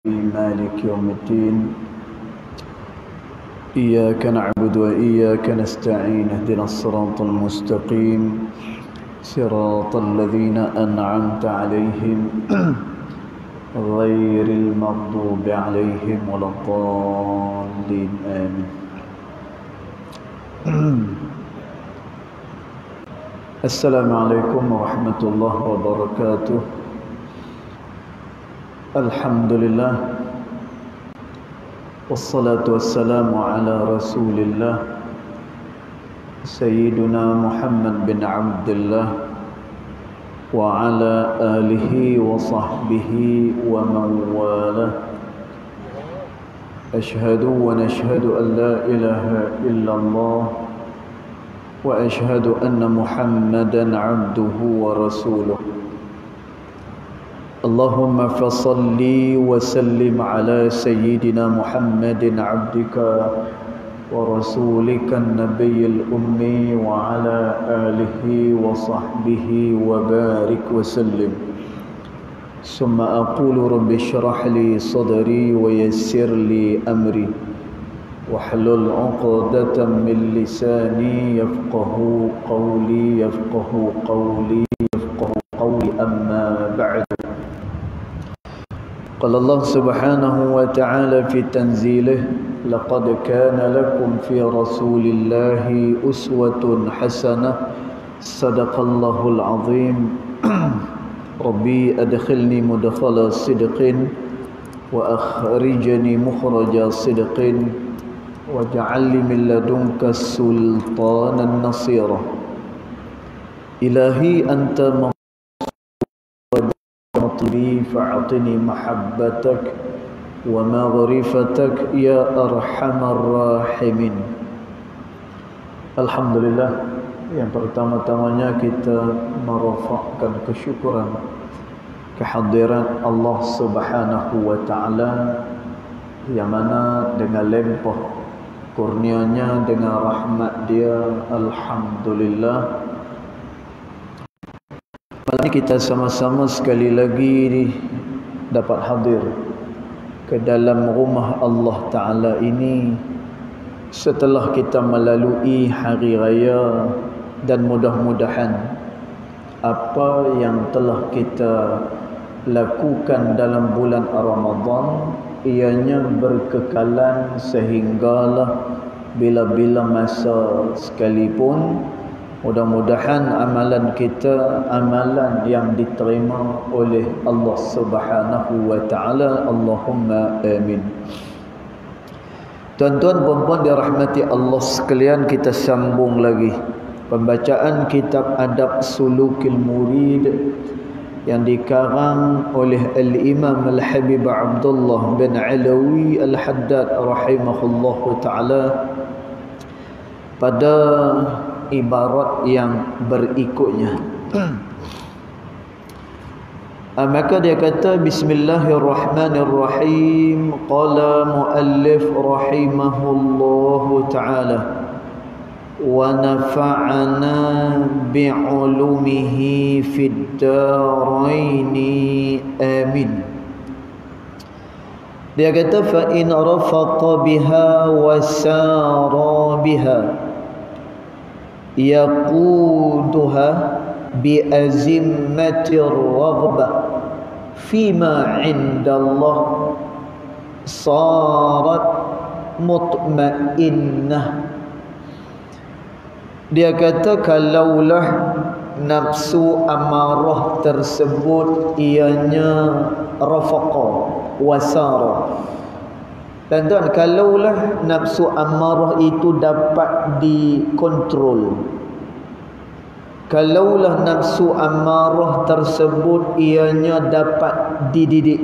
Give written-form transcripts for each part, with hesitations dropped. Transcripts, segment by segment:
مالك يوم الدين إياك نعبد وإياك نستعين اهدنا الصراط المستقيم صراط الذين أنعمت عليهم غير المغضوب عليهم ولا الضالين آمين. السلام عليكم ورحمة الله وبركاته. Alhamdulillah wassalatu wassalamu ala rasulillah Sayyiduna Muhammad bin Abdullah wa ala alihi wa sahbihi wa man wala. Ashhadu wa nashhadu an la ilaha illallah wa ashhadu anna Muhammadan abduhu wa rasuluh. Allahumma fasalli wa sallim ala sayyidina Muhammadin abdika wa rasulika nabiyil ummi wa ala alihi wa sahbihi wa barik wa sallim. Summa aqulu rabbi shrah li sadri wa yassir li amri wahlul 'uqdatam min lisani yafqahu qawli amma ba'du. قال الله سبحانه وتعالى في تنزيله لقد كان لكم في رسول الله أسوة حسنة صدق الله العظيم. ربي أدخلني مدخل صدق وأخرجني مخرج صدق واجعل لي من لدنك سلطانا نصيرا. إلهي أنت مطلبي فأعطني محبتك ومغرفتك يا أرحم الراحمين. Alhamdulillah, yang pertama-tamanya kita merafakkan kesyukuran kehadiran Allah Subhanahu wa taala yang mana dengan limpah kurnianya, dengan rahmat dia, alhamdulillah ini kita sama-sama sekali lagi dapat hadir ke dalam rumah Allah Ta'ala ini setelah kita melalui hari raya, dan mudah-mudahan apa yang telah kita lakukan dalam bulan Ramadan ianya berkekalan sehinggalah bila-bila masa sekalipun. Mudah-mudahan amalan kita amalan yang diterima oleh Allah Subhanahu wa taala. Allahumma amin. Tuan-tuan dan puan dirahmati Allah sekalian, kita sambung lagi pembacaan kitab Adab Sulukil Murid yang dikarang oleh Al-Imam Al-Habib Abdullah bin Alawi Al-Haddad rahimahullahu taala pada ibarat yang berikutnya. Maka dia kata bismillahirrahmanirrahim. Qala muallif rahimahullahu ta'ala wa nafa'ana bi'ulumihi fid daraini amin. Dia kata fa in rafaqa biha wa sara biha yaquduha bi'azimmatir raghbah fima 'indallah sarat mutmainnah. Dia kata kalaulah nafsu amarah tersebut ianya rafaqa wasara. Dan tuan, kalaulah nafsu amarah itu dapat dikontrol, kalaulah nafsu amarah tersebut ianya dapat dididik.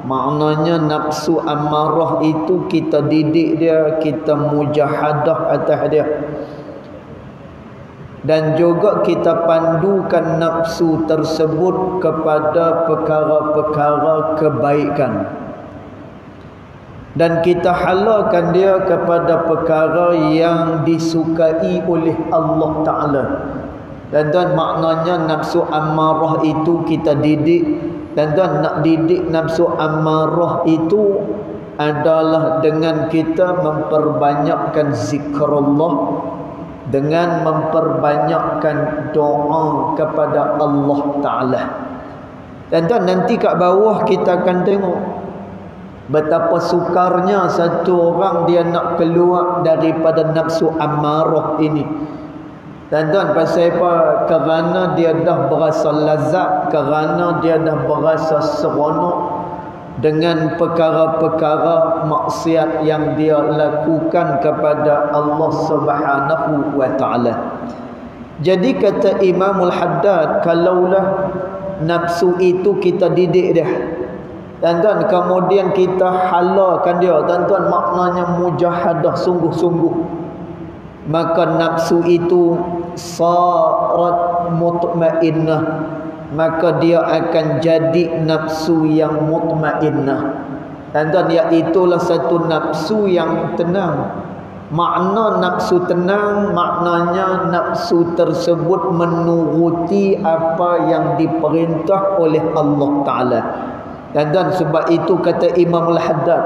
Maknanya nafsu amarah itu kita didik dia, kita mujahadah atas dia, dan juga kita pandukan nafsu tersebut kepada perkara-perkara kebaikan, dan kita halalkan dia kepada perkara yang disukai oleh Allah Ta'ala. Dan maknanya nafsu ammarah itu kita didik Tuan-tuan, nak didik nafsu amarah itu adalah dengan kita memperbanyakkan zikrullah, dengan memperbanyakkan doa kepada Allah Ta'ala. Tuan-tuan, nanti kat bawah kita akan tengok betapa sukarnya satu orang dia nak keluar daripada nafsu amarah ini. Tuan-tuan, pasal apa? Kerana dia dah berasa lazat, kerana dia dah berasa seronok dengan perkara-perkara maksiat yang dia lakukan kepada Allah Subhanahu wa Ta'ala. Jadi kata Imamul Haddad, kalaulah nafsu itu kita didik dia, tuan-tuan, kemudian kita halalkan dia, tuan-tuan, maknanya mujahadah sungguh-sungguh, maka nafsu itu sarat mutmainnah, maka dia akan jadi nafsu yang mutmainnah. Tuan-tuan, iaitulah satu nafsu yang tenang. Makna nafsu tenang, maknanya nafsu tersebut menuruti apa yang diperintah oleh Allah Ta'ala. Dan sebab itu kata Imam Al-Haddad,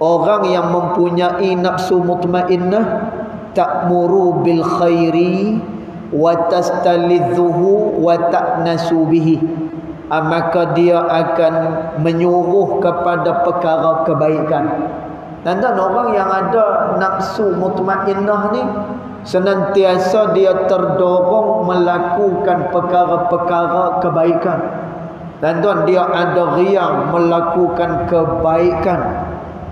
orang yang mempunyai nafsu mutmainnah ta'muru bil khairi wa tastalidhuhu wa ta'nasu bihi, maka dia akan menyuruh kepada perkara kebaikan. Dan orang yang ada nafsu mutmainnah ni senantiasa dia terdorong melakukan perkara-perkara kebaikan. Dan dia ada riang melakukan kebaikan.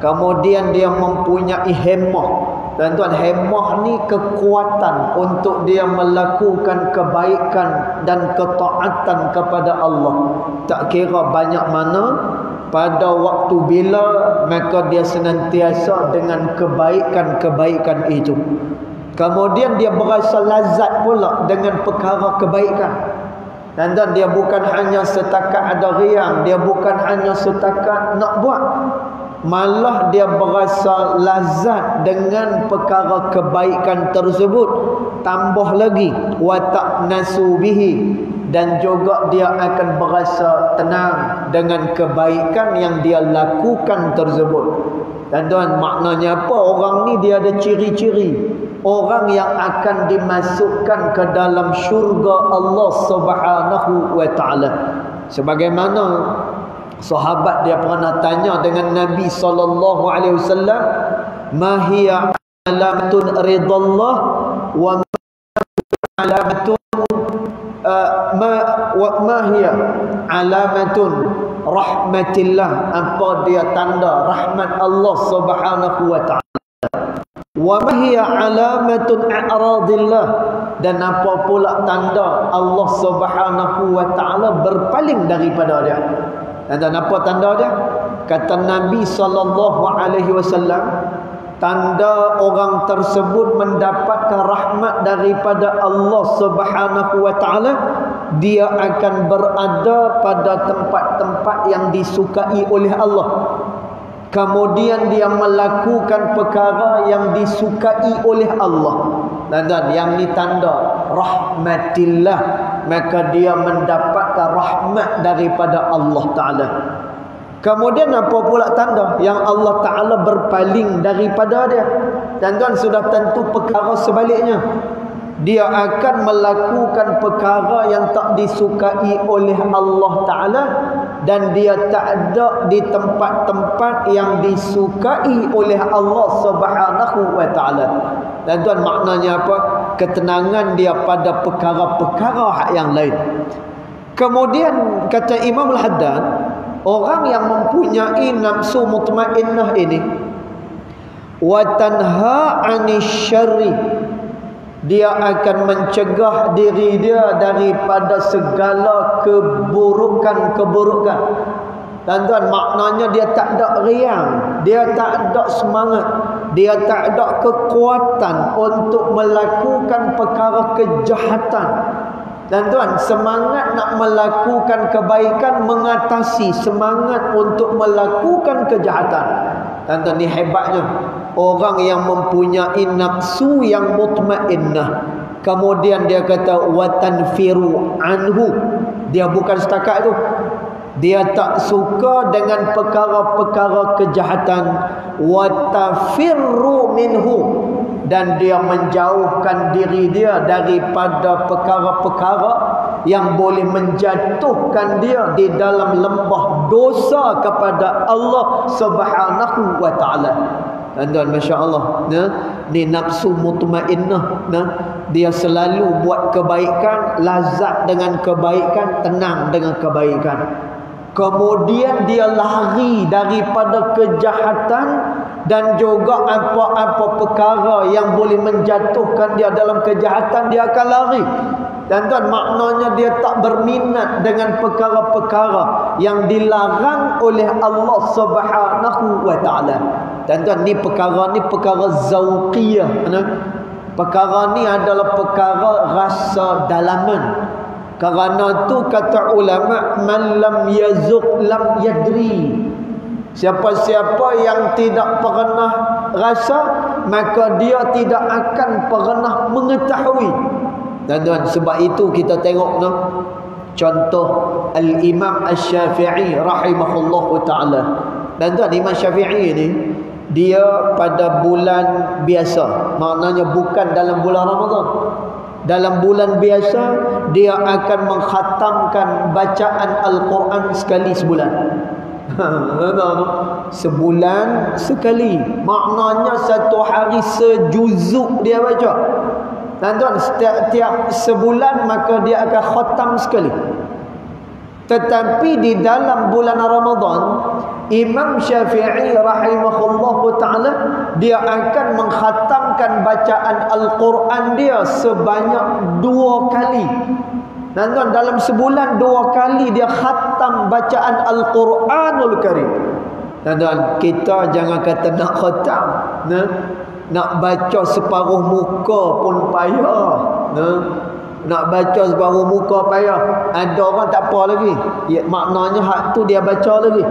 Kemudian dia mempunyai hemah. Tuan-tuan, hemah ni kekuatan untuk dia melakukan kebaikan dan ketaatan kepada Allah. Tak kira banyak mana, pada waktu bila, maka dia senantiasa dengan kebaikan-kebaikan itu. Kemudian dia berasa lazat pula dengan perkara kebaikan. Dan dia bukan hanya setakat ada riang, dia bukan hanya setakat nak buat, malah dia berasa lazat dengan perkara kebaikan tersebut. Tambah lagi wa ta'nasu bihi, dan juga dia akan berasa tenang dengan kebaikan yang dia lakukan tersebut. Dan maknanya apa? Orang ni dia ada ciri-ciri orang yang akan dimasukkan ke dalam syurga Allah Subhanahu wa Ta'ala. Sebagaimana sahabat dia pernah tanya dengan Nabi sallallahu alaihi wasallam, ma hiya alamatun ridallah wa ma alamatun ma hiya alamatun rahmatillah, apa dia tanda rahmat Allah Subhanahu wa Ta'ala, wa ma hiya alamatun a'radillah, dan apa pula tanda Allah Subhanahu wa Ta'ala berpaling daripada dia. Dan apa tanda dia? Kata Nabi sallallahu alaihi wasallam, tanda orang tersebut mendapatkan rahmat daripada Allah Subhanahu wa Ta'ala, dia akan berada pada tempat-tempat yang disukai oleh Allah. Kemudian dia melakukan perkara yang disukai oleh Allah. Dan yang ni tanda rahmatillah, maka dia mendapatkan rahmat daripada Allah Ta'ala. Kemudian apa pula tanda yang Allah Ta'ala berpaling daripada dia? Dan sudah tentu perkara sebaliknya, dia akan melakukan perkara yang tak disukai oleh Allah Ta'ala, dan dia tak ada di tempat-tempat yang disukai oleh Allah Subhanahu wa Ta'ala. Dan maknanya apa? Ketenangan dia pada perkara-perkara yang lain. Kemudian kata Imam Al-Haddad, orang yang mempunyai nafsu mutmainnah ini, wa tanha 'anil syarri, dia akan mencegah diri dia daripada segala keburukan-keburukan. Tuan-tuan, maknanya dia tak ada riang, dia tak ada semangat, dia tak ada kekuatan untuk melakukan perkara kejahatan. Tuan-tuan, semangat nak melakukan kebaikan mengatasi semangat untuk melakukan kejahatan. Tuan-tuan, ni hebatnya orang yang mempunyai nafsu yang mutmainnah. Kemudian dia kata wa tanfiru anhu, dia bukan setakat tu, Dia tak suka dengan perkara-perkara kejahatan. Wa tafirru minhu, dan dia menjauhkan diri dia daripada perkara-perkara yang boleh menjatuhkan dia di dalam lembah dosa kepada Allah Subhanahu wa taala. Tuan-tuan, masya-Allah, ni nafsu mutmainnah, dia selalu buat kebaikan, lazat dengan kebaikan, tenang dengan kebaikan. Kemudian dia lari daripada kejahatan dan juga apa-apa perkara yang boleh menjatuhkan dia dalam kejahatan, dia akan lari. Dan tuan, maknanya dia tak berminat dengan perkara-perkara yang dilarang oleh Allah Subhanahu wa taala. Dan tuan, ni perkara zauqiyah. Perkara ni adalah perkara rasa dalaman. Kerana tu kata ulama, man lam yazuq lam yadri. Siapa-siapa yang tidak pernah rasa, maka dia tidak akan pernah mengetahui. Dan tuan, sebab itu kita tengok contoh Al-Imam Asy-Syafi'i rahimahullahu ta'ala. Dan tuan, Imam Syafi'i ni, dia pada bulan biasa, maknanya bukan dalam bulan Ramadan. Dalam bulan biasa, dia akan mengkhatamkan bacaan Al-Quran sekali sebulan. Sebulan sekali. Maknanya satu hari sejuzuk dia baca. Dan tuan, setiap sebulan maka dia akan khatam sekali. Tetapi di dalam bulan Ramadan, Imam Syafi'i rahimahullahu ta'ala, dia akan mengkhatamkan bacaan Al-Quran dia sebanyak 2 kali. Dan dalam sebulan 2 kali dia khatam bacaan Al-Quranul Karim. Dan kita jangan kata nak khatam, nak baca separuh muka pun payah. Nak baca separuh muka payah. Ada orang tak apa lagi, maknanya hak tu dia baca lagi.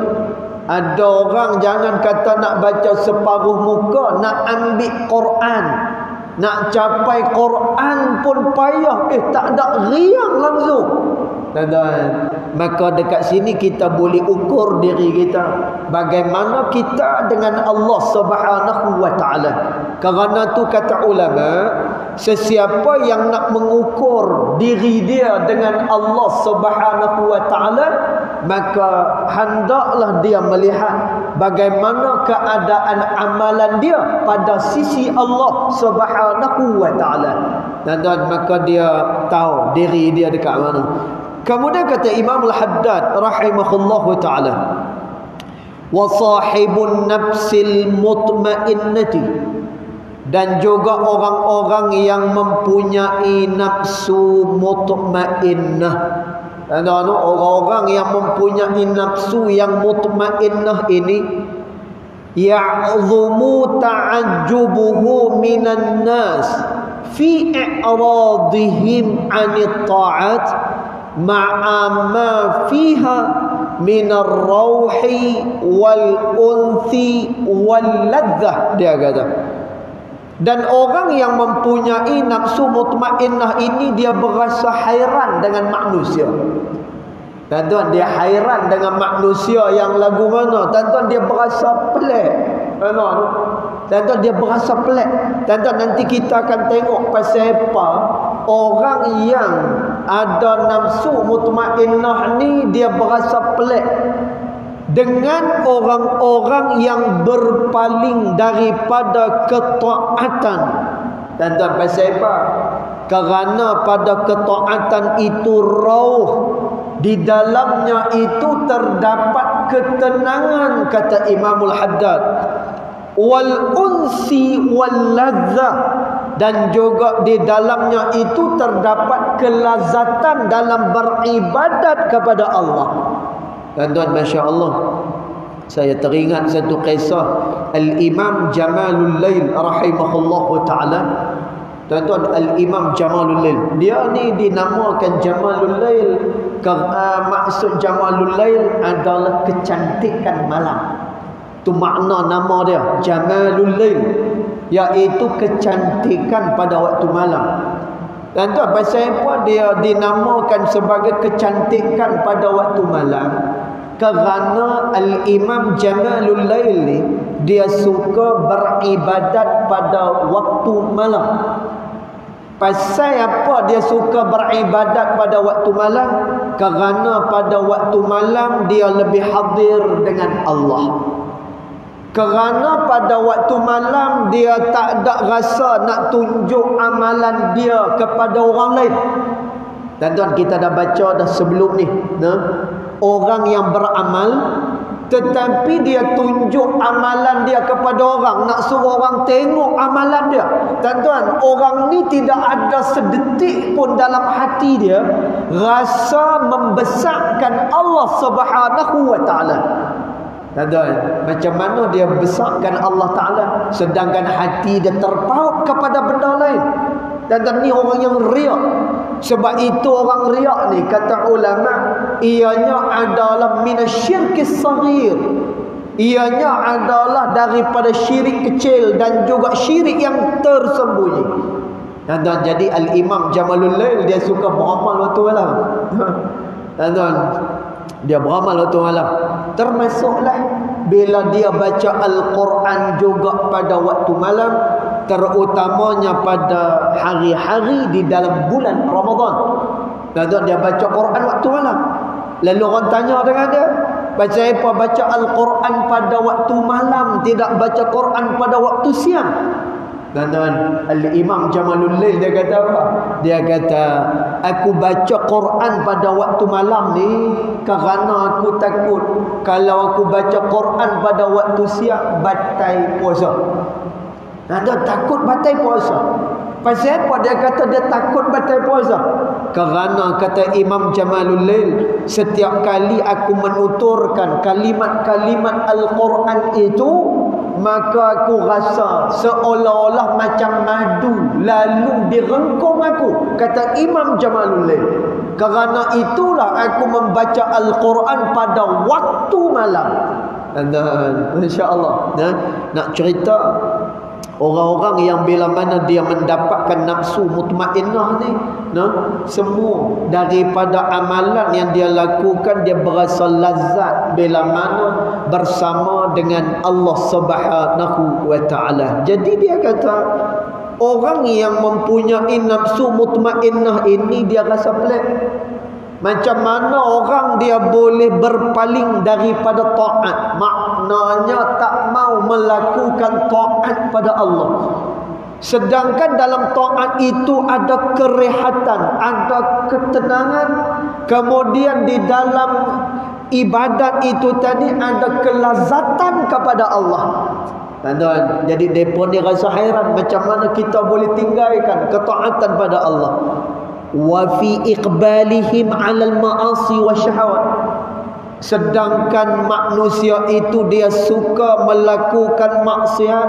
Ada orang jangan kata nak baca separuh muka, nak ambil Quran, nak capai Quran pun payah. Tak ada riang langsung. Dan maka dekat sini kita boleh ukur diri kita, bagaimana kita dengan Allah Subhanahu wa taala. Kerana tu kata ulama, sesiapa yang nak mengukur diri dia dengan Allah Subhanahu wa taala, maka hendaklah dia melihat bagaimana keadaan amalan dia pada sisi Allah Subhanahu wa taala. Dan maka dia tahu diri dia dekat mana. Kemudian kata Imam Al-Haddad rahimahullahu ta'ala, wa sahibun nafsil mutmainnati, dan juga orang-orang yang mempunyai nafsu mutmainnah. Dan orang-orang yang mempunyai nafsu yang mutmainnah ini, ya'zumu ta'ajjubuhu minan nas fi i'radihim 'anit ta'at ma'a ma fiha minar rauhi wal unthi wal ladzah. Dia kata, dan orang yang mempunyai nafsu mutmainnah ini, dia berasa hairan dengan manusia. Dan tuan, dia hairan dengan manusia yang lagu mana. Dan tuan, dia berasa pelik. Dan tuan, dia berasa pelik. Dan tuan, nanti kita akan tengok pasal apa orang yang ada nafsu mutmainnah ni, dia berasa pelik dengan orang-orang yang berpaling daripada ketaatan. Dan tuan, pasal apa? Kerana pada ketaatan itu rauh, di dalamnya itu terdapat ketenangan, kata Imamul Haddad, wal unsi wal ladzah, dan juga di dalamnya itu terdapat kelazatan dalam beribadat kepada Allah. Dan tuan, Masya Allah, saya teringat satu kisah Al-Imam Jamalul Lail rahimahullahu ta'ala. Tuan-tuan, Al-Imam Jamalul Lail, dia ni dinamakan Jamalul Lail. Maksud Jamalul Lail adalah kecantikan malam. Tu makna nama dia, Jamalul Lail, iaitu kecantikan pada waktu malam. Dan tu pasal apa dia dinamakan sebagai kecantikan pada waktu malam? Kerana Al-Imam Jamalul Lail ni, dia suka beribadat pada waktu malam. Pasal apa dia suka beribadat pada waktu malam? Kerana pada waktu malam dia lebih hadir dengan Allah. Kerana pada waktu malam dia tak ada rasa nak tunjuk amalan dia kepada orang lain. Tuan-tuan, kita dah baca dah sebelum ni, orang yang beramal tetapi dia tunjuk amalan dia kepada orang, nak suruh orang tengok amalan dia. Tuan-tuan, orang ni tidak ada sedetik pun dalam hati dia rasa membesarkan Allah Subhanahu wa taala. Tuan-tuan, macam mana dia besarkan Allah Taala sedangkan hati dia terpaut kepada benda lain? Dan ni orang yang riak. Sebab itu orang riak ni, kata ulama, ianya adalah minasyirkis saghir. Ianya adalah daripada syirik kecil dan juga syirik yang tersembunyi. Dan jadi Al-Imam Jamalul Lail dia suka beramal waktu malam. Dan dia beramal waktu malam. Termasuklah bila dia baca Al-Quran juga pada waktu malam, terutamanya pada hari-hari di dalam bulan Ramadan. Dan dia baca Quran waktu malam. Lalu orang tanya dengan dia, baca apa? Baca Al-Quran pada waktu malam, tidak baca Quran pada waktu siang. Dan Al-Imam Jamalul Lail dia kata apa? Dia kata, aku baca Quran pada waktu malam ni kerana aku takut kalau aku baca Quran pada waktu siang batal puasa. Dan dia takut batal puasa. Pasal apa dia kata dia takut batal puasa? Kerana kata Imam Jamalul Lail, setiap kali aku menuturkan kalimat-kalimat Al-Quran itu, maka aku rasa seolah-olah macam madu lalu direngkung aku, kata Imam Jamalul Lail. Kerana itulah aku membaca Al-Quran pada waktu malam. Dan insya-Allah nak cerita orang-orang yang bila mana dia mendapatkan nafsu mutmainnah ni, semua daripada amalan yang dia lakukan, dia berasa lazat bila mana bersama dengan Allah Subhanahu wa taala. Jadi dia kata, orang yang mempunyai nafsu mutmainnah ini dia rasa pelik. Macam mana orang dia boleh berpaling daripada taat? Maknanya tak mau melakukan taat pada Allah. Sedangkan dalam taat itu ada kerehatan, ada ketenangan. Kemudian di dalam ibadat itu tadi ada kelazatan kepada Allah. Tuan-tuan, jadi mereka ni rasa hairan macam mana kita boleh tinggalkan ketaatan pada Allah. Wa fi iqbalihim 'alal ma'asi wasyahawat. Sedangkan manusia itu dia suka melakukan maksiat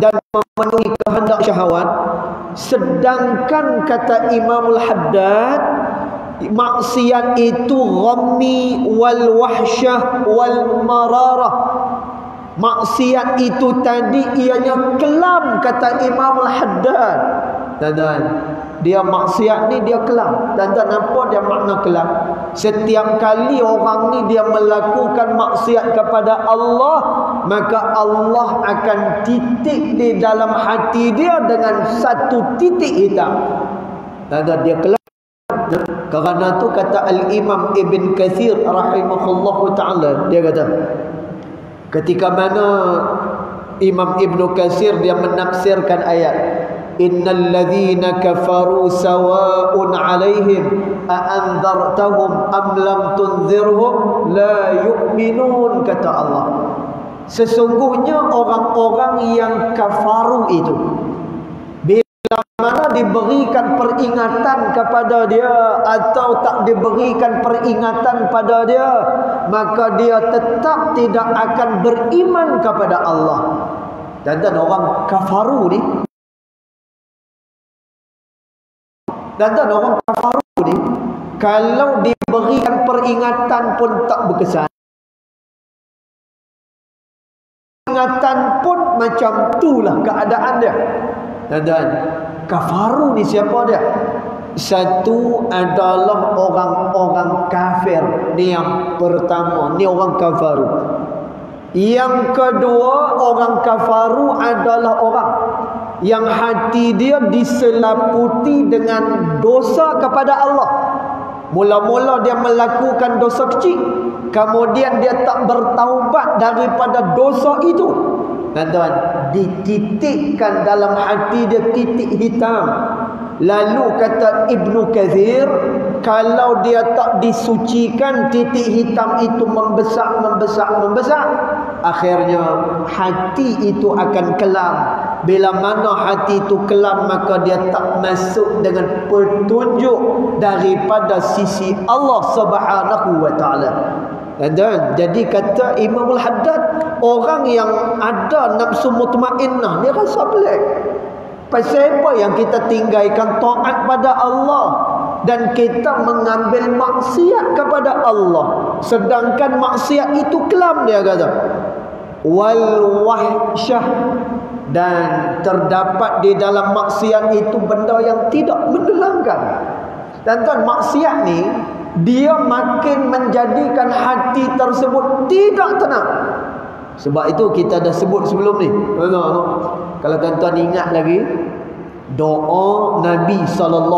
dan memenuhi kehendak syahwat. Sedangkan kata Imamul Haddad, maksiat itu ghammi wal wahsyah wal mararah. Maksiat itu tadi ianya kelam, kata Imamul Haddad. Dan dia maksiat ni dia kelam. Dan apa dia makna kelam? Setiap kali orang ni dia melakukan maksiat kepada Allah, maka Allah akan titik di dalam hati dia dengan satu titik hitam. Dan dia kelam. Kerana tu kata Al-Imam Ibn Kathir rahimahullahu ta'ala, dia kata, ketika mana Imam Ibn Kathir dia menafsirkan ayat, innal ladzina kafaru sawa'un 'alaihim a anzartahum am lam tunzirhum la yu'minun, kata Allah. Sesungguhnya orang-orang yang kafaru itu, bila mana diberikan peringatan kepada dia atau tak diberikan peringatan pada dia, maka dia tetap tidak akan beriman kepada Allah. Dan orang kafaru ni, orang kafaru ni kalau diberikan peringatan pun tak berkesan. Peringatan pun macam itulah keadaan dia. Dan kafaru ni siapa dia? Satu adalah orang-orang kafir. Ni yang pertama, ni orang kafaru. Yang kedua, orang kafaru adalah orang yang hati dia diselaputi dengan dosa kepada Allah. Mula-mula dia melakukan dosa kecil, kemudian dia tak bertaubat daripada dosa itu. Tuan-tuan, dititikkan dalam hati dia titik hitam. Lalu kata Ibnu Katsir, kalau dia tak disucikan, titik hitam itu membesar, akhirnya hati itu akan kelam. Bila mana hati itu kelam, maka dia tak masuk dengan petunjuk daripada sisi Allah Subhanahu wa taala. Dan jadi kata Imam Al-Haddad, orang yang ada nafsu mutmainnah dia rasa pelik. Pasal apa yang kita tinggalkan taat pada Allah dan kita mengambil maksiat kepada Allah, sedangkan maksiat itu kelam, dia kata. Wal wahsyah, dan terdapat di dalam maksiat itu benda yang tidak menenangkan. Dan tuan, maksiat ni dia makin menjadikan hati tersebut tidak tenang. Sebab itu kita dah sebut sebelum ni. Kalau tuan-tuan ingat lagi doa Nabi SAW,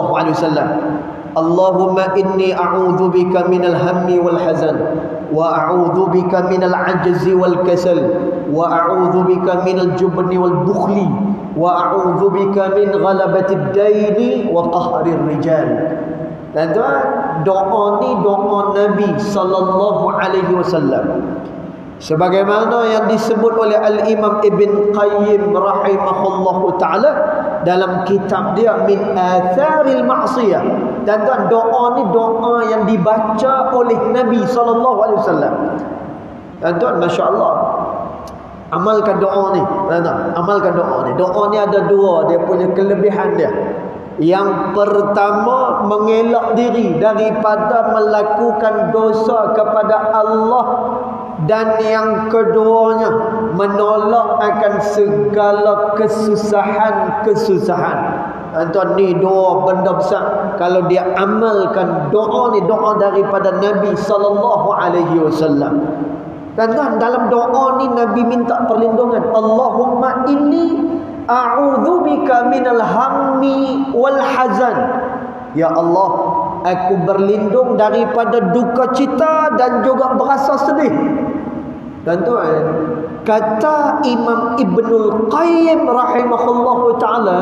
Allahumma inni a'udhu bika minal hammi wal hazan, wa a'udhu bika minal ajzi wal kasal, wa a'udhu bika minal jubni wal bukhli, wa a'udhu bika min ghalabatid daini wa qahrir rijal. Dan tuan, doa ni doa Nabi SAW, sebagaimana yang disebut oleh Al-Imam Ibn Qayyim rahimahullahu ta'ala dalam kitab dia Min Atharil Ma'siyah. Dan tuan, doa ni doa yang dibaca oleh Nabi SAW. Dan tuan, Masya Allah, amalkan doa ni. Amalkan doa ni. Doa ni ada dua, dia punya kelebihan dia. Yang pertama, mengelak diri daripada melakukan dosa kepada Allah. Dan yang keduanya, menolak akan segala kesusahan-kesusahan. Tuan, ni dua benda besar. Kalau dia amalkan doa ni, doa daripada Nabi SAW. Dan tuan, dalam doa ni Nabi minta perlindungan. Allahumma inni a'udzubika minal hammi wal hazan. Ya Allah, aku berlindung daripada duka cita dan juga berasa sedih. Dan tuan, kata Imam Ibnul Qayyim rahimahullahu ta'ala,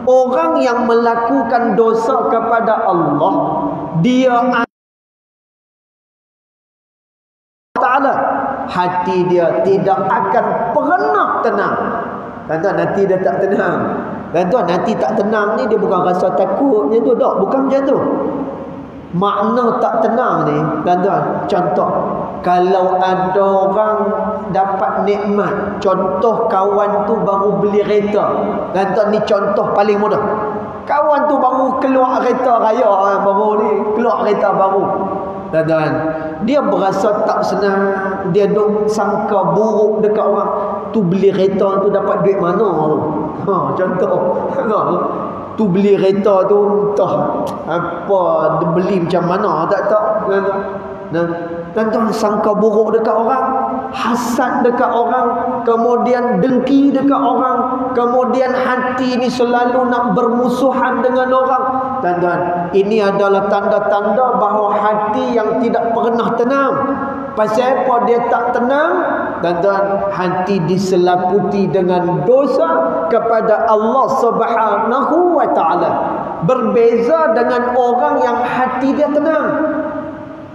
orang yang melakukan dosa kepada Allah, dia Ta'ala, hati dia tidak akan pernah tenang. Dan tuan, hati dia tak tenang. Dan tuan, hati tak tenang ni dia bukan rasa takut macam tu, tak, bukan macam tu. Makna tak tenang ni, dan tuan, contoh, kalau ada orang dapat nikmat, contoh kawan tu baru beli kereta. Dan tuan, ni contoh paling mudah. Kawan tu baru keluar kereta raya, baru ni keluar kereta baru. Dan tuan, dia berasa tak senang, dia duk sangka buruk dekat orang tu. Beli kereta tu dapat duit mana tu? Contoh, tu beli kereta tu entah apa, dia beli macam mana tak tahu. Dan tuan, sangka buruk dekat orang, hasad dekat orang, kemudian dengki dekat orang, kemudian hati ni selalu nak bermusuhan dengan orang. Dan tuan, ini adalah tanda-tanda bahawa hati yang tidak pernah tenang. Pasal apa dia tak tenang? Dan tuan, hati diselaputi dengan dosa kepada Allah Subhanahu wa ta'ala. Berbeza dengan orang yang hati dia tenang.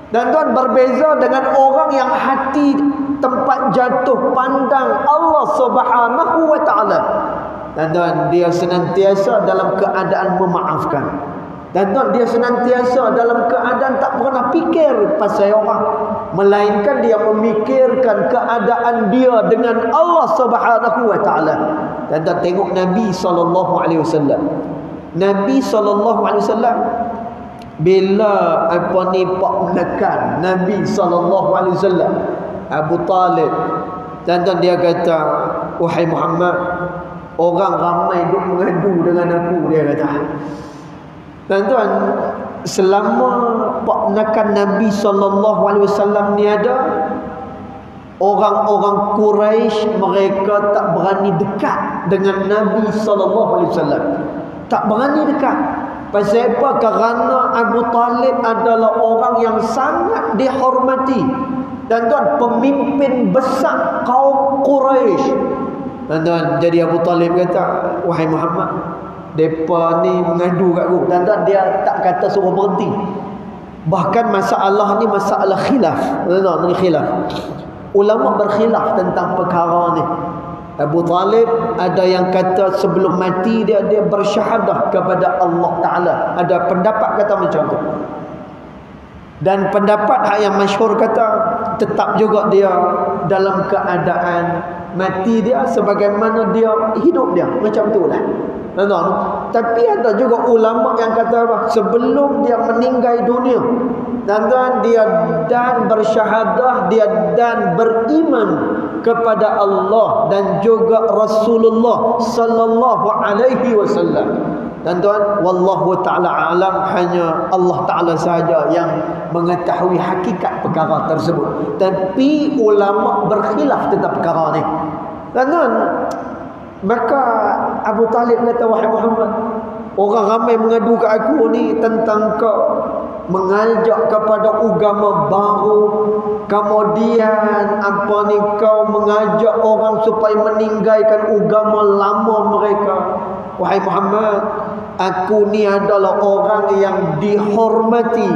Dan tuan, berbeza dengan orang yang hati tempat jatuh pandang Allah Subhanahu wa ta'ala. Dan tuan, dia senantiasa dalam keadaan memaafkan. Dan tuan, dia senantiasa dalam keadaan tak pernah fikir pasal orang, melainkan dia memikirkan keadaan dia dengan Allah Subhanahu wa ta'ala. Dan tuan, tengok Nabi SAW. Nabi SAW bila apa ni pak menekan Nabi SAW, Abu Talib. Dan tuan, dia kata, wahai Muhammad, orang ramai duk mengadu dengan aku, dia kata. Tuan-tuan, selama ponakan Nabi SAW ni ada, orang-orang Quraisy mereka tak berani dekat dengan Nabi SAW. Tak berani dekat. Pasal apa? Kerana Abu Talib adalah orang yang sangat dihormati. Dan tuan, pemimpin besar kaum Quraisy. Dan tuan, jadi Abu Talib kata, wahai Muhammad, mereka ni mengadu kat aku. Dan tuan, dia tak kata suruh berhenti. Bahkan masalah ni masalah khilaf. Tuan, ni khilaf. Ulama berkhilaf tentang perkara ni. Abu Talib ada yang kata sebelum mati dia bersyahadah kepada Allah Ta'ala. Ada pendapat kata macam tu. Dan pendapat yang masyhur kata tetap juga dia dalam keadaan mati dia sebagaimana dia hidup dia. Macam tu lah. Tapi ada juga ulama yang kata apa? Sebelum dia meninggal dunia, dan dia dan bersyahadah, dia dan beriman kepada Allah dan juga Rasulullah sallallahu alaihi wasallam. Dan tuan, wallahu taala alam, hanya Allah Taala sahaja yang mengetahui hakikat perkara tersebut. Tapi ulama berkhilaf tentang perkara ni. Dan tuan, maka Abu Talib kata, wahai Muhammad, orang ramai mengadu ke aku ni tentang kau mengajak kepada agama baru, kemudian apa ni, kau mengajak orang supaya meninggalkan agama lama mereka. Wahai Muhammad, aku ni adalah orang yang dihormati.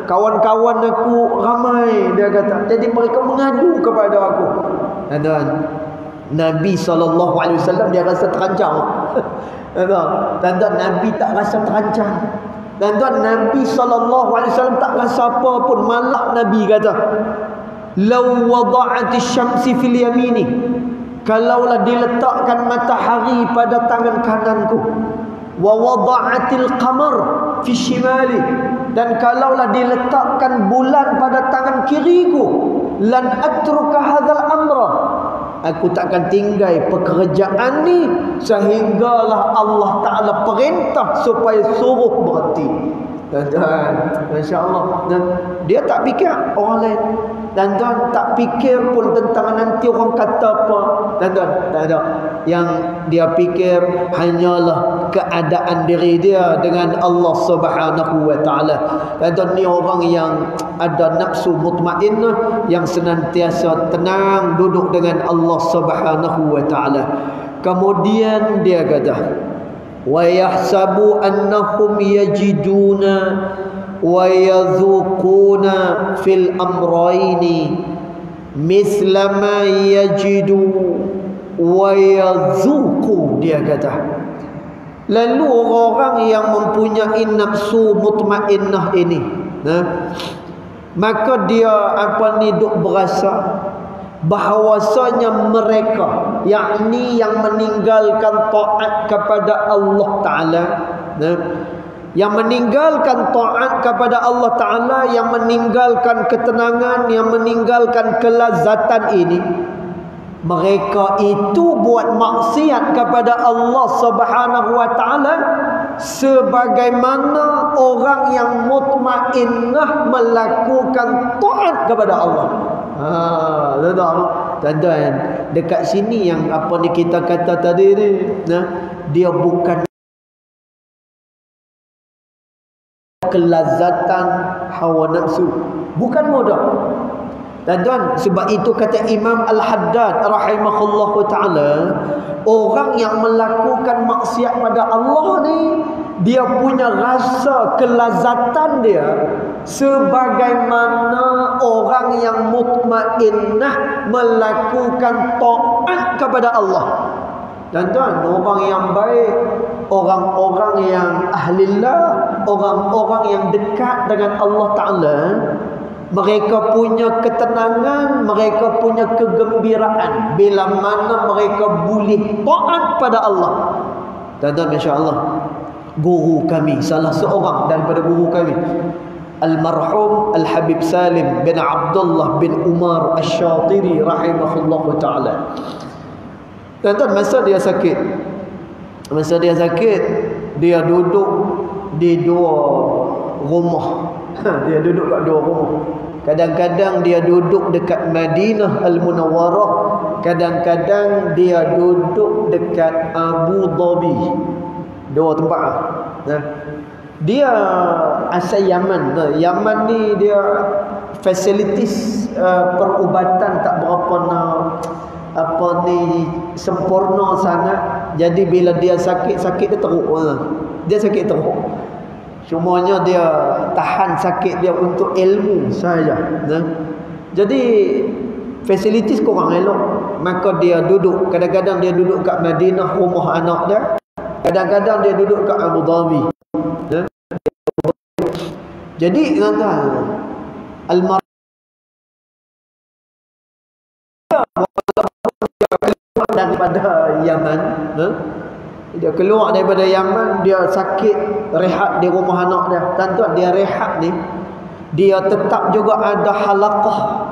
Kawan-kawan aku ramai, dia kata. Jadi mereka mengadu kepada aku. Dan Nabi SAW dia rasa terancam. Dan Nabi tak rasa terancam. Dan Nabi SAW tak rasa apa pun. Malah Nabi kata, "Law wada'atis syamsi fil yamini." Kalaulah diletakkan matahari pada tangan kananku, wa wada'atil qamar fi shimali, dan kalaulah diletakkan bulan pada tangan kiriku, lan atruka hadzal amra, aku takkan tinggal pekerjaan ni sehinggalah Allah Ta'ala perintah supaya suruh berhenti. Dan insya-Allah, dan dia tak fikir orang lain, dan tak fikir pun tentang nanti orang kata apa. Dan tak ada. Yang dia fikir hanyalah keadaan diri dia dengan Allah Subhanahu wa taala. Dan ni orang yang ada nafsu mutmainnah, yang senantiasa tenang duduk dengan Allah Subhanahu wa taala. Kemudian dia kata, wa yahsabu annahum yajiduna wa yadhuquna fil amrayni misla ma yajidu wa yadhuqu, dia kata. Lalu orang yang mempunyai nafsu mutmainnah ini, maka dia duk berasa bahawasanya mereka, yakni yang meninggalkan taat kepada Allah Ta'ala, yang meninggalkan taat kepada Allah Ta'ala, yang meninggalkan ketenangan, yang meninggalkan kelazatan ini, mereka itu buat maksiat kepada Allah Subhanahu wa taala sebagaimana orang yang mutmainnah melakukan taat kepada Allah. Tuan-tuan, dekat sini yang apa ni kita kata tadi ni, dia bukan kelazatan hawa nafsu, bukan mudah. Tuan-tuan, sebab itu kata Imam Al-Haddad rahimahullahu ta'ala, orang yang melakukan maksiat pada Allah ni, dia punya rasa kelazatan dia sebagaimana orang yang mutmainnah melakukan taat kepada Allah. Tuan-tuan, orang yang baik, orang-orang yang ahlillah, orang-orang yang dekat dengan Allah Ta'ala, mereka punya ketenangan, mereka punya kegembiraan bila mana mereka boleh taat pada Allah. Tuan-tuan, insya-Allah, guru kami, salah seorang daripada guru kami, Almarhum Al-Habib Salim bin Abdullah bin Umar Asy-Syatiri rahimahullahu ta'ala. Tuan-tuan, masa dia sakit, dia duduk di dua rumah. Dia duduk kat dua rumah. Kadang-kadang dia duduk dekat Madinah Al-Munawwarah, kadang-kadang dia duduk dekat Abu Dhabi. Dua tempat. Dia asal Yaman. Yaman ni dia facilities perubatan tak berapa sempurna sangat. Jadi bila dia sakit dia teruk. Dia sakit teruk. Cumanya dia tahan sakit dia untuk ilmu saja. Jadi facilities kurang elok. Maka dia duduk, kadang-kadang dia duduk kat Madinah rumah anak dia, kadang-kadang dia duduk kat Abu Dhabi. Jadi daripada Yaman, dia keluar daripada Yaman, dia sakit, rehat di rumah anak dia. Tuan-tuan, dia rehat ni, dia tetap juga ada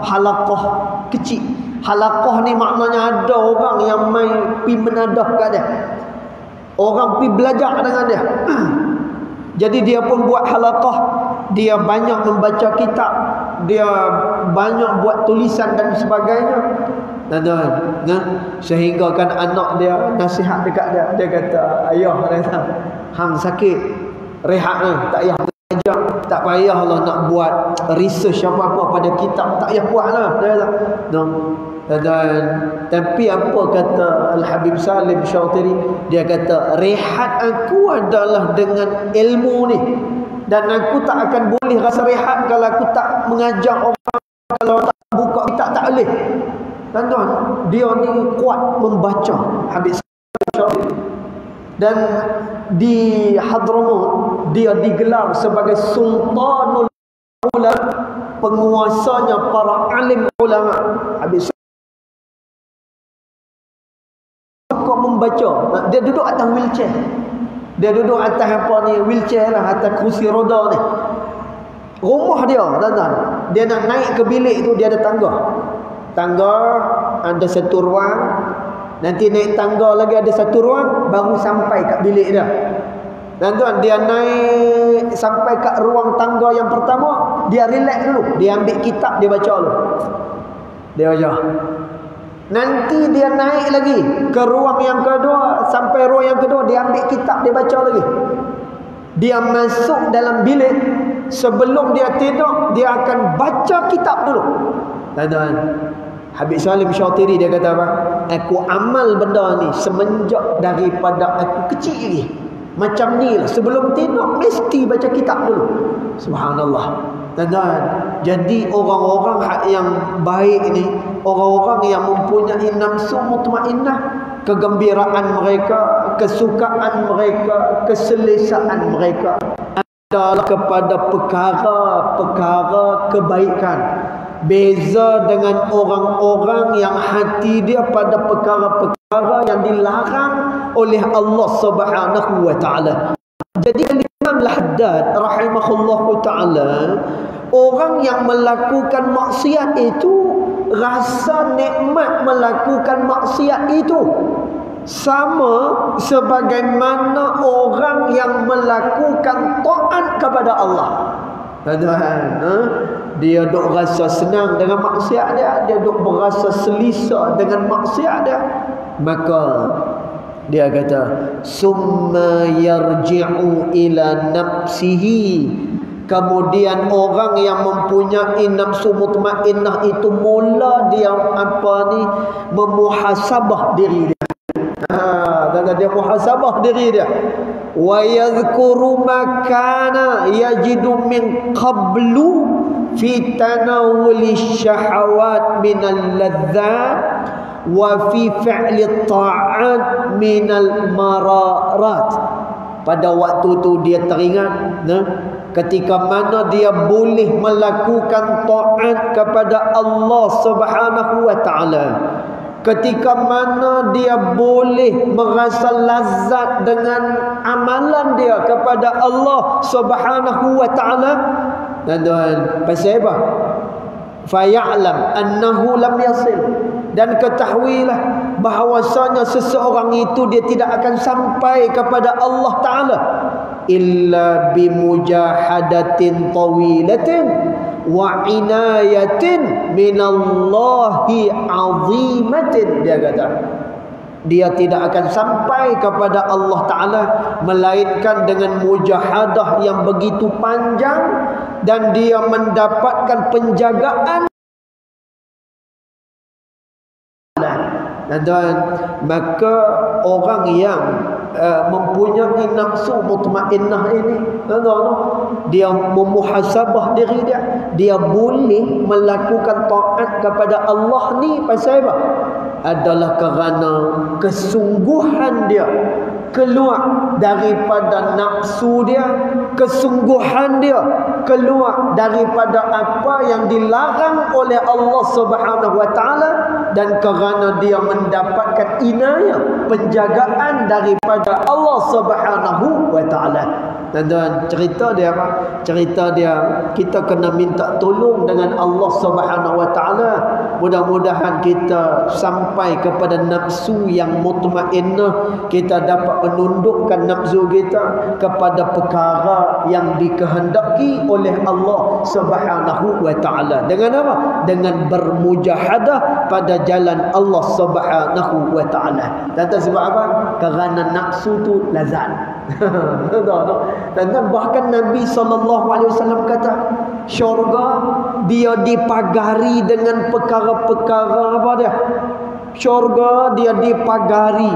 halaqah kecil. Halaqah ni maknanya ada orang yang main pi menadah kat dia, orang pi belajar dengan dia. Jadi dia pun buat halaqah, dia banyak membaca kitab, dia banyak buat tulisan dan sebagainya. Sehingga kan anak dia nasihat dekat dia. Dia kata, ayah kata, hang sakit, rehat tak payah belajar, tak payahlah nak buat research apa-apa pada kitab, tak payah buatlah. Dia kata, tapi apa kata Al-Habib Salim Syautiri? Dia kata, rehat aku adalah dengan ilmu ni, dan aku tak akan boleh rasa rehat kalau aku tak mengajar orang, kalau tak buka kitab, tak boleh. Tuan-tuan, dia ni kuat membaca, Habib Syafi'i. Dan di Hadramaut dia digelar sebagai Sultanul Ulama, penguasanya para alim ulama. Habib Syafi'i membaca. Dia duduk atas wheelchair. Dia duduk atas apa ni, wheelchair lah, atas kursi roda ni. Rumah dia, tuan-tuan, dia nak naik ke bilik tu, dia ada tangga ada satu ruang, nanti naik tangga lagi ada satu ruang, baru sampai kat bilik dia. Tuan-tuan, dia naik sampai kat ruang tangga yang pertama, dia relax dulu, dia ambil kitab, dia baca dulu, dia baca. Nanti dia naik lagi ke ruang yang kedua, sampai ruang yang kedua, dia ambil kitab, dia baca lagi. Dia masuk dalam bilik, sebelum dia tidur, dia akan baca kitab dulu. Tuan-tuan, Habib Salim Syautiri dia kata apa? Aku amal benda ni semenjak daripada aku kecil lagi. Macam ni lah, sebelum tidur mesti baca kitab dulu. Subhanallah. Tuan-tuan, jadi orang-orang yang baik ni, orang-orang yang mempunyai nafsu mutmainnah, kegembiraan mereka, kesukaan mereka, keselesaan mereka adalah kepada perkara-perkara kebaikan. Beza dengan orang-orang yang hati dia pada perkara-perkara yang dilarang oleh Allah Subhanahu wa taala. Jadi Imam Al-Haddad rahimahullahu taala, orang yang melakukan maksiat itu rasa nikmat melakukan maksiat itu sama sebagaimana orang yang melakukan taat kepada Allah. Tuan-tuan, dia duk rasa senang dengan maksiat dia, dia duk berasa selesa dengan maksiat dia, maka dia kata summa yarji'u ila nafsihi, kemudian orang yang mempunyai nafsu mutmainnah itu mula dia memuhasabah diri dia. Dan dia muhasabah diri dia, wa yadhkuru makana yajidu min qablu fi tanawuli syahawat minal ladzat wa fi fi'li ta'at minal mararat. Pada waktu tu dia teringat ketika mana dia boleh melakukan taat kepada Allah Subhanahu wa taala, ketika mana dia boleh merasa lazat dengan amalan dia kepada Allah Subhanahu wa taala. Dan pasal apa? Faya'lam annahu lam yasil, dan ketahuilah bahawasanya seseorang itu dia tidak akan sampai kepada Allah taala illa bimujahadatin tawilatin wa inayatin minallahi azimatin. Dia kata dia tidak akan sampai kepada Allah Ta'ala melainkan dengan mujahadah yang begitu panjang, dan dia mendapatkan penjagaan. Dan maka orang yang mempunyai nafsu mutmainnah ini, dia memuhasabah diri dia boleh melakukan taat kepada Allah ni pasal apa? Adalah kerana kesungguhan dia keluar daripada nafsu dia, kesungguhan dia keluar daripada apa yang dilarang oleh Allah Subhanahu wa taala, dan kerana dia mendapatkan inayah, penjagaan daripada Allah Subhanahu wa taala. Dan cerita dia apa? Cerita dia kita kena minta tolong dengan Allah Subhanahu wa taala. Mudah-mudahan kita sampai kepada nafsu yang mutmainnah, kita dapat menundukkan nafsu kita kepada perkara yang dikehendaki oleh Allah Subhanahu wa taala. Dengan apa? Dengan bermujahadah pada jalan Allah Subhanahu wa taala. Dan sebab apa? Kerana nafsu tu lazat. Dan bahkan Nabi SAW kata syurga dia dipagari dengan perkara-perkara apa dia? Syurga dia dipagari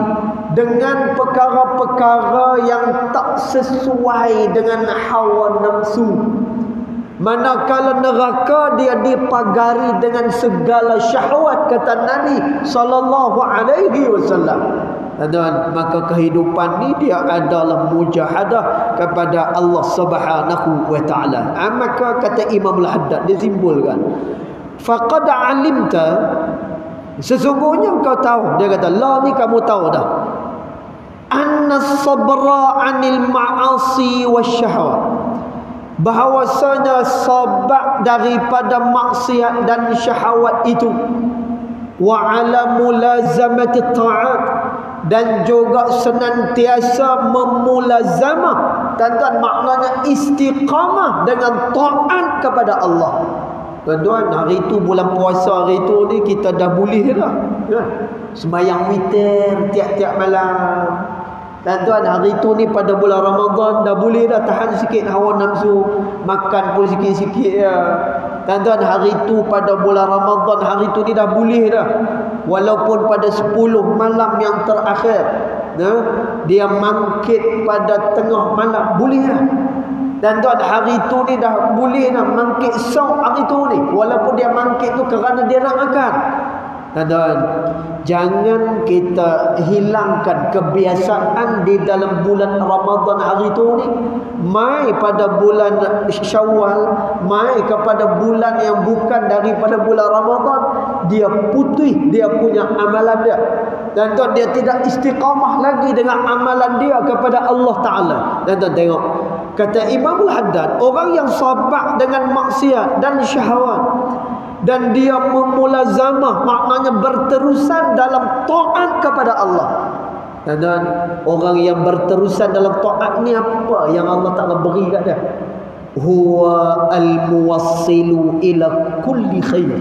dengan perkara-perkara yang tak sesuai dengan hawa nafsu. Manakala neraka dia dipagari dengan segala syahwat, kata Nabi SAW. Dan maka kehidupan ni dia adalah mujahadah kepada Allah Subhanahu wa taala. Maka kata Imam Al-Haddad, dia simpulkan, faqad alimta, sesungguhnya engkau tahu. Dia kata la ni kamu tahu dah, anna sabra anil ma'asi wasyahwat, bahawasanya sabar daripada maksiat dan syahwat itu, wa ala mulazamati ta'at, dan juga senantiasa memulazamah, dan maknanya istiqamah dengan taat kepada Allah. Tuan-tuan, hari itu bulan puasa, hari itu ni kita dah boleh dah sembahyang witir tiap-tiap malam. Tuan-tuan, hari itu ni pada bulan Ramadan dah boleh dah tahan sikit hawa nafsu, makan pun sikit-sikit ya. Tuan-tuan, hari itu pada bulan Ramadan, hari itu ni dah boleh dah. Walaupun pada 10 malam yang terakhir dia mangkit pada tengah malam, boleh dah. Dan tuan, hari itu ni dah boleh dah mangkit sahur hari itu ni, walaupun dia mangkit tu kerana dia nak makan. Dan jangan kita hilangkan kebiasaan di dalam bulan Ramadan hari itu ni. Mai pada bulan Syawal, mai kepada bulan yang bukan daripada bulan Ramadan, dia putih dia punya amalan dia. Dan tuan, dia tidak istiqamah lagi dengan amalan dia kepada Allah Ta'ala. Dan tuan tengok, kata Imam Al-Haddad, orang yang sabar dengan maksiat dan syahwat, dan dia memulazamah, maknanya berterusan dalam taat kepada Allah. Dan orang yang berterusan dalam taat ni apa yang Allah Ta'ala beri kat dia? Huwa al-muwassilu ila kulli khair.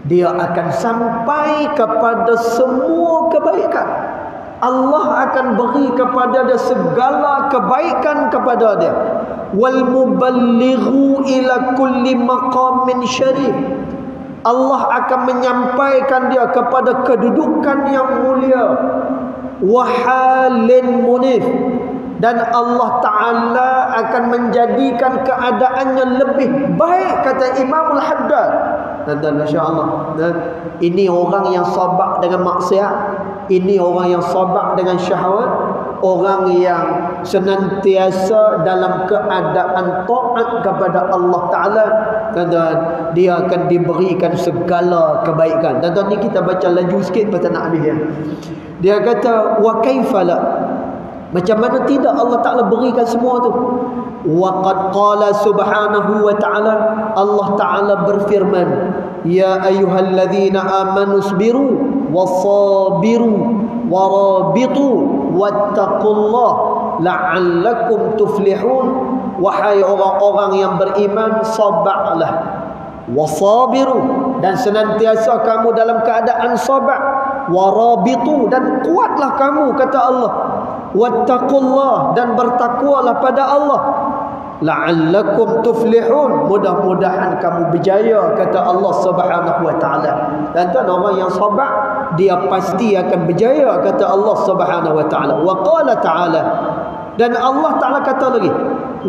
Dia akan sampai kepada semua kebaikan. Allah akan beri kepada dia segala kebaikan kepada dia. Wal muballighu ila kulli maqamin syarif. Allah akan menyampaikan dia kepada kedudukan yang mulia. Wa halin munif, dan Allah Ta'ala akan menjadikan keadaannya lebih baik, kata Imam Al-Haddad. Dan masya-Allah, ini orang yang sabar dengan maksiat, ini orang yang sabar dengan syahwat, orang yang senantiasa dalam keadaan taat kepada Allah Ta'ala, dan dia akan diberikan segala kebaikan. Dan ni kita baca laju sikit pasal nak habis dia kata wa kaifala, macam mana tidak Allah Ta'ala berikan semua tu. Wa qad qala subhanahu wa ta'ala, Allah Ta'ala berfirman, ya ayyuhalladzina amanu sabiru wasabiru warabitu wattaqullah la'allakum tuflihun, wahai orang-orang yang beriman, sabarlah, wasabiru, dan senantiasa kamu dalam keadaan sabar, warabitu, dan kuatlah kamu, kata Allah, wattaqullah, dan bertakwalah pada Allah, la'allakum tuflihun, mudah-mudahan kamu berjaya, kata Allah Subhanahu wa taala. Dan tuan, orang yang sabar dia pasti akan berjaya, kata Allah Subhanahu wa taala. Wa qala ta'ala, dan Allah Taala kata lagi,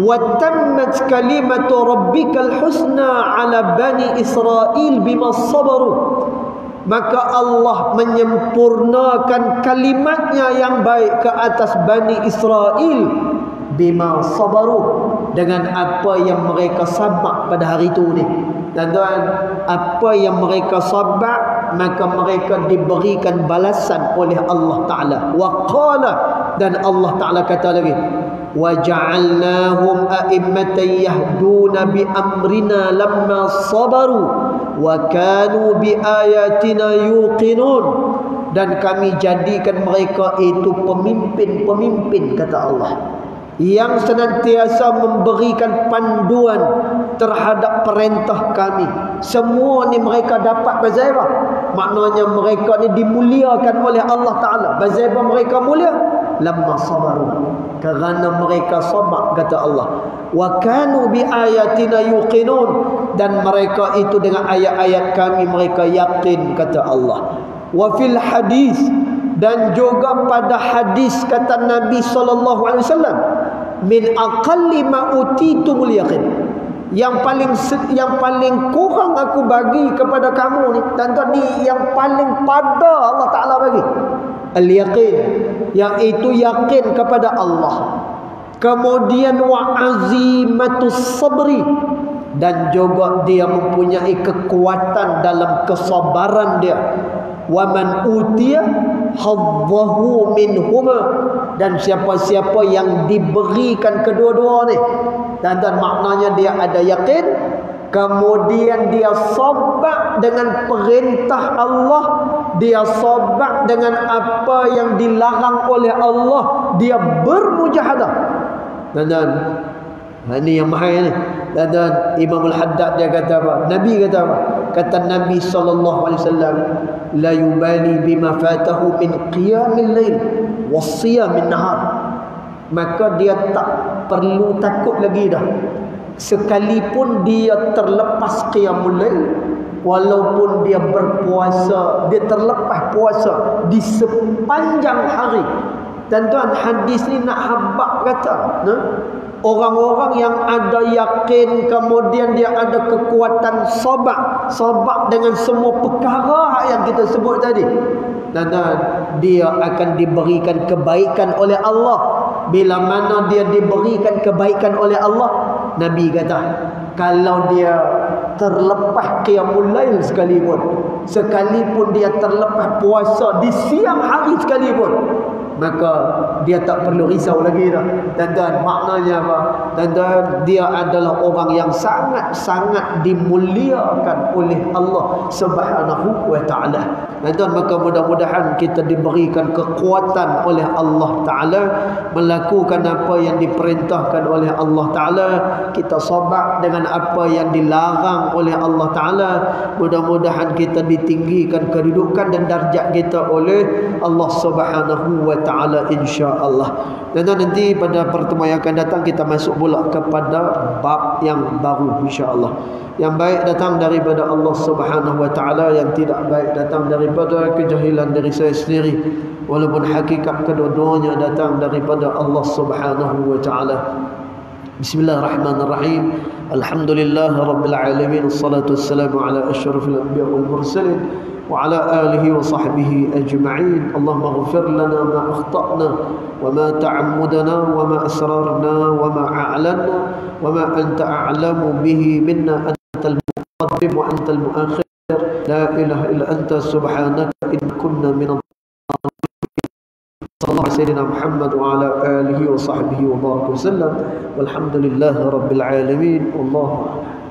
wa tammat kalimatu rabbikal husna ala bani Israil bima sabaru, maka Allah menyempurnakan kalimatnya yang baik ke atas Bani Israel bima sabaru, dengan apa yang mereka sabar pada hari itu ni. Dan apa yang mereka sabar, maka mereka diberikan balasan oleh Allah Ta'ala. Wa qala, dan Allah Ta'ala kata lagi, wa ja'alnahum a'immatan yahduna bi amrina lamma sabaru wa kanu bi ayatina yuqinun, dan kami jadikan mereka itu pemimpin-pemimpin, kata Allah, yang senantiasa memberikan panduan terhadap perintah kami. Semua ni mereka dapat bazairah, maknanya mereka ni dimuliakan oleh Allah Ta'ala. Bazairah mereka mulia lamma sabaru, kerana mereka sabar, kata Allah. Wa kanu bi ayatina yuqinun, dan mereka itu dengan ayat-ayat kami mereka yakin, kata Allah. Wa fil hadis, dan juga pada hadis kata Nabi SAW, min aqalli ma utitumul yaqin, yang paling kurang aku bagi kepada kamu ni, tuan-tuan, ni yang paling pada Allah Ta'ala bagi al-yaqin, yang itu yakin kepada Allah. Kemudian wa azimatus sabri, dan juga dia mempunyai kekuatan dalam kesabaran dia. Wa man utiya haddahu minhuma, dan siapa-siapa yang diberikan kedua-dua ni, dan maknanya dia ada yakin, kemudian dia sabar dengan perintah Allah, dia sabar dengan apa yang dilarang oleh Allah, dia bermujahadah. Dan ini yang mahal ni. Dan Imam Al-Haddad dia kata apa? Nabi kata apa? Kata Nabi SAW, la yubali bima fatahu min qiyamil lail wasiyamil nahar, maka dia tak perlu takut lagi dah, sekalipun dia terlepas qiyamul lail, walaupun dia berpuasa, dia terlepas puasa di sepanjang hari. Dan tuan, hadis ni nak habaq kata, orang-orang yang ada yakin, kemudian dia ada kekuatan sabar dengan semua perkara yang kita sebut tadi, dan dia akan diberikan kebaikan oleh Allah. Bila mana dia diberikan kebaikan oleh Allah, Nabi kata, kalau dia terlepas qiyamul lail sekalipun dia terlepas puasa di siang hari sekalipun, maka dia tak perlu risau lagi dah. Dan maknanya apa? Dan dia adalah orang yang sangat-sangat dimuliakan oleh Allah Subhanahu wa taala. Dan maka mudah-mudahan kita diberikan kekuatan oleh Allah Taala melakukan apa yang diperintahkan oleh Allah Taala, kita sabar dengan apa yang dilarang oleh Allah Taala. Mudah-mudahan kita ditinggikan kedudukan dan darjat kita oleh Allah Subhanahu wa taala, insya-Allah. Dan nanti pada pertemuan yang akan datang kita masuk pula kepada bab yang baru, insya-Allah. Yang baik datang daripada Allah Subhanahu wa taala, yang tidak baik datang daripada kejahilan dari saya sendiri, walaupun hakikat kedua-duanya datang daripada Allah Subhanahu wa taala. Bismillahirrahmanirrahim. Alhamdulillah rabbil alamin, wassalatu wassalamu ala asyrafil anbiya wal mursalin wa ala alihi wa sahbihi ajma'in. Allahumma ighfir lana ma akhtana wa ma ta'ammudana wa ma asrarna wa ma a'lanna wa ma anta a'lamu bihi minna, antal muqaddim wa antal muakhir, la ilaha illa anta subhanaka in kunna minadh dhalimin. Sallallahu alaihi sayyidina Muhammad wa ala alihi wa sahbihi wa baraka wasallam, walhamdulillahi rabbil alamin. Wallahu a'lam.